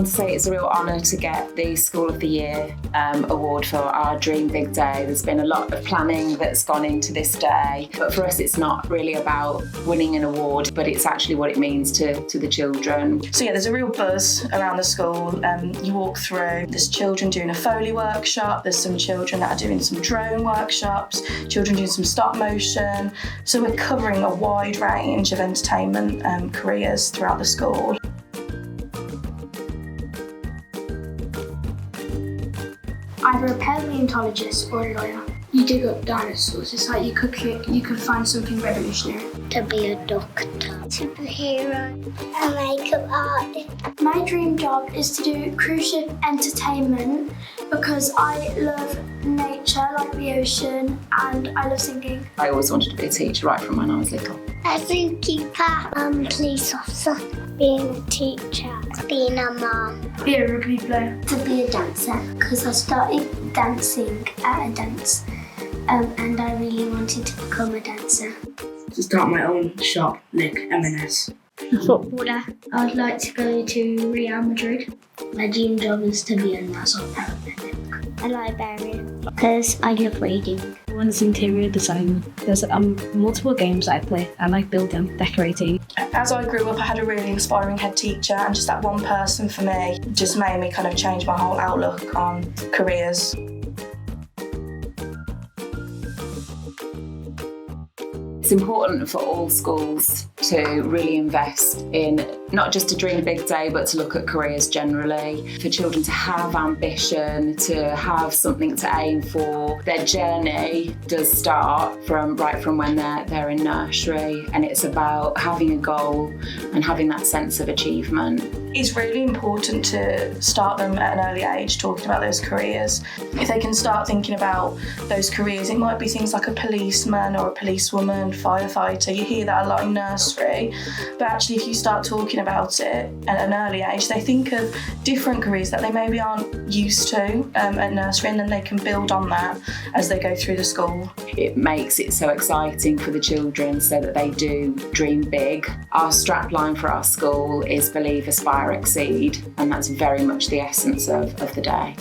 want to say it's a real honour to get the School of the Year award for our Dream Big Day. There's been a lot of planning that's gone into this day, but for us it's not really about winning an award, but it's actually what it means to the children. So yeah, there's a real buzz around the school. You walk through, there's children doing a Foley workshop, there's some children that are doing some drone workshops, children doing some stop motion. So we're covering a wide range of entertainment careers throughout the school. Either a paleontologist or a lawyer. You dig up dinosaurs. It's like you could find something revolutionary. To be a doctor. Superhero. A makeup artist. My dream job is to do cruise ship entertainment because I love nature, like the ocean, and I love singing. I always wanted to be a teacher right from when I was little. A zookeeper. Police officer. Being a teacher. Being a mum. Be a rugby player. To be a dancer. Because I started dancing at a dance and I really wanted to become a dancer. To start my own shop, like M&S. Footballer. I'd like to go to Real Madrid. My dream job is to be a nurse or paramedic. A librarian. Because I love reading. One's interior design. There's multiple games I play. I like building, decorating. As I grew up, I had a really inspiring head teacher, and just that one person for me just made me kind of change my whole outlook on careers. It's important for all schools to really invest in not just a Dream Big Day, but to look at careers generally, for children to have ambition, to have something to aim for. Their journey does start from when they're in nursery, and it's about having a goal and having that sense of achievement. It's really important to start them at an early age talking about those careers. If they can start thinking about those careers, it might be things like a policeman or a policewoman, firefighter. You hear that a lot in nursery, but actually if you start talking about it at an early age, they think of different careers that they maybe aren't used to at nursery, and then they can build on that as they go through the school. It makes it so exciting for the children so that they do dream big. Our strapline for our school is Believe, Aspire, Exceed, and that's very much the essence of the day.